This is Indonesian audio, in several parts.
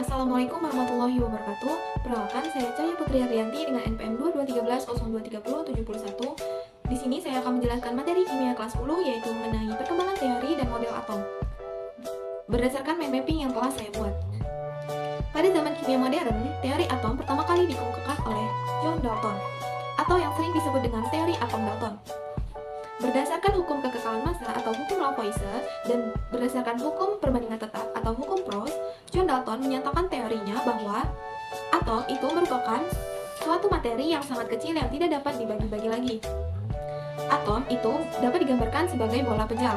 Assalamualaikum warahmatullahi wabarakatuh. Perkenalkan, saya Cahya Putri Haryanti dengan NPM 2213023071. Di sini saya akan menjelaskan materi kimia kelas 10 yaitu mengenai perkembangan teori dan model atom berdasarkan mind mapping yang telah saya buat. Pada zaman kimia modern, teori atom pertama kali dikemukakan oleh John Dalton atau yang sering disebut dengan teori atom Dalton. Berdasarkan hukum kekekalan massa atau hukum Lavoisier dan berdasarkan hukum perbandingan tetap atau hukum Proust, John Dalton menyatakan teorinya bahwa atom itu merupakan suatu materi yang sangat kecil yang tidak dapat dibagi-bagi lagi. Atom itu dapat digambarkan sebagai bola pejal.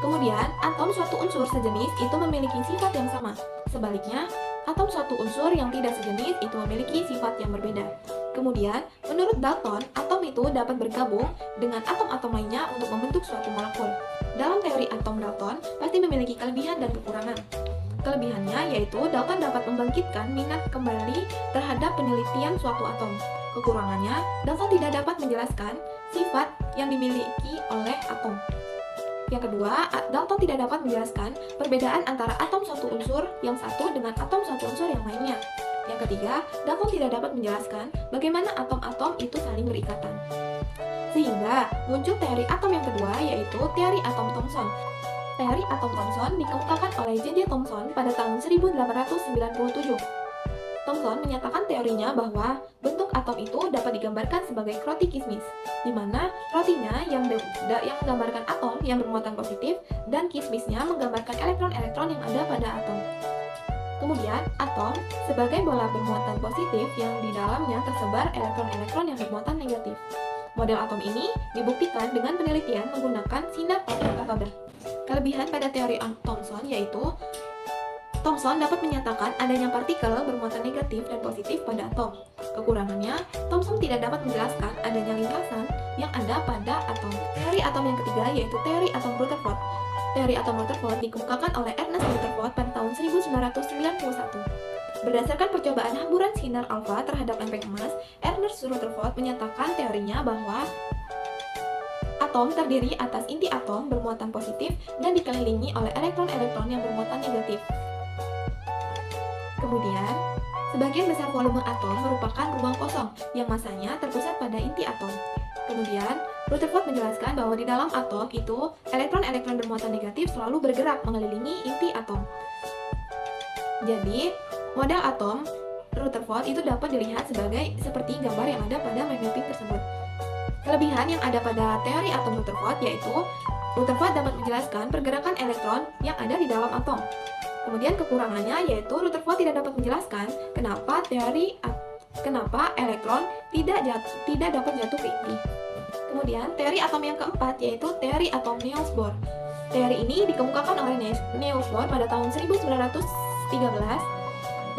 Kemudian, atom suatu unsur sejenis itu memiliki sifat yang sama. Sebaliknya, atom suatu unsur yang tidak sejenis itu memiliki sifat yang berbeda. Kemudian, menurut Dalton, atom itu dapat bergabung dengan atom-atom lainnya untuk membentuk suatu molekul. Dalam teori atom Dalton, pasti memiliki kelebihan dan kekurangan. Kelebihannya yaitu Dalton dapat membangkitkan minat kembali terhadap penelitian suatu atom. Kekurangannya, Dalton tidak dapat menjelaskan sifat yang dimiliki oleh atom. Yang kedua, Dalton tidak dapat menjelaskan perbedaan antara atom suatu unsur yang satu dengan atom suatu unsur yang lainnya. Yang ketiga, Dalton tidak dapat menjelaskan bagaimana atom-atom itu saling berikatan. Sehingga muncul teori atom yang kedua, yaitu teori atom Thomson. Teori atom Thomson dikemukakan oleh J.J. Thomson pada tahun 1897. Thomson menyatakan teorinya bahwa bentuk atom itu dapat digambarkan sebagai roti kismis, di mana rotinya yang menggambarkan atom yang bermuatan positif dan kismisnya menggambarkan elektron-elektron yang ada pada atom. Kemudian, atom sebagai bola bermuatan positif yang di dalamnya tersebar elektron-elektron yang bermuatan negatif. Model atom ini dibuktikan dengan penelitian menggunakan sinar ultraviolet. Kelebihan pada teori Thomson yaitu Thomson dapat menyatakan adanya partikel bermuatan negatif dan positif pada atom. Kekurangannya, Thomson tidak dapat menjelaskan adanya lintasan yang ada pada atom. Teori atom yang ketiga yaitu teori atom Rutherford. Teori atom Rutherford dikemukakan oleh Ernest Rutherford pada tahun 1991. Berdasarkan percobaan hamburan sinar alfa terhadap lempeng emas, Ernest Rutherford menyatakan teorinya bahwa atom terdiri atas inti atom bermuatan positif dan dikelilingi oleh elektron-elektron yang bermuatan negatif. Kemudian, sebagian besar volume atom merupakan ruang kosong yang masanya terpusat pada inti atom. Kemudian, Rutherford menjelaskan bahwa di dalam atom itu, elektron-elektron bermuatan negatif selalu bergerak mengelilingi inti atom. Jadi, model atom Rutherford itu dapat dilihat seperti gambar yang ada pada mind mapping tersebut. Kelebihan yang ada pada teori atom Rutherford yaitu Rutherford dapat menjelaskan pergerakan elektron yang ada di dalam atom. Kemudian kekurangannya yaitu Rutherford tidak dapat menjelaskan kenapa elektron tidak dapat jatuh ke inti. Kemudian teori atom yang keempat yaitu teori atom Niels Bohr. Teori ini dikemukakan oleh Niels Bohr pada tahun 1913.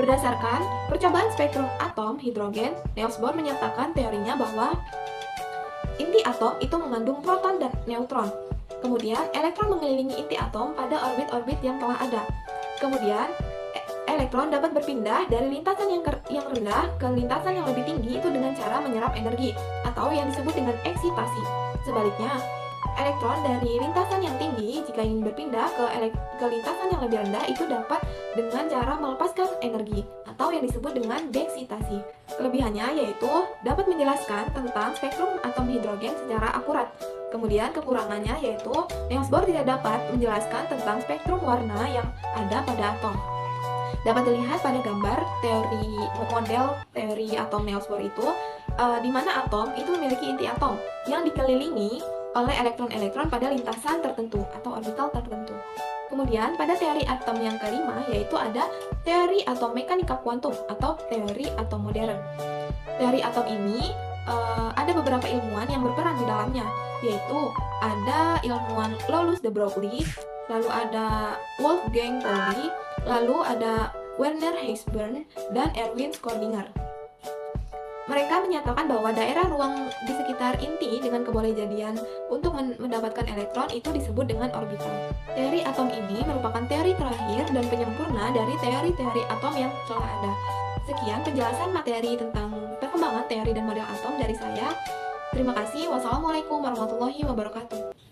Berdasarkan percobaan spektrum atom hidrogen, Niels Bohr menyatakan teorinya bahwa inti atom itu mengandung proton dan neutron. Kemudian elektron mengelilingi inti atom pada orbit-orbit yang telah ada. Kemudian, elektron dapat berpindah dari lintasan yang rendah ke lintasan yang lebih tinggi itu dengan cara menyerap energi, atau yang disebut dengan eksitasi. Sebaliknya, elektron dari lintasan yang tinggi jika ingin berpindah ke lintasan yang lebih rendah itu dapat dengan cara melepaskan energi, atau yang disebut dengan deksitasi. Kelebihannya yaitu dapat menjelaskan tentang spektrum atom hidrogen secara akurat. Kemudian kekurangannya yaitu Niels Bohr tidak dapat menjelaskan tentang spektrum warna yang ada pada atom. Dapat dilihat pada gambar model teori atom Niels Bohr itu, di mana atom itu memiliki inti atom yang dikelilingi oleh elektron-elektron pada lintasan tertentu atau orbital tertentu. Kemudian pada teori atom yang kelima yaitu ada teori atom mekanika kuantum atau teori atom modern. Teori atom ini ada beberapa ilmuwan yang berperan di dalamnya, yaitu ada ilmuwan Paulus de Broglie, lalu ada Wolfgang Pauli, lalu ada Werner Heisenberg dan Erwin Schrödinger. Mereka menyatakan bahwa daerah ruang di sekitar inti dengan kebolehjadian untuk mendapatkan elektron itu disebut dengan orbital. Teori atom ini merupakan teori terakhir dan penyempurna dari teori-teori atom yang telah ada. Sekian penjelasan materi tentang perkembangan teori dan model atom dari saya. Terima kasih. Wassalamualaikum warahmatullahi wabarakatuh.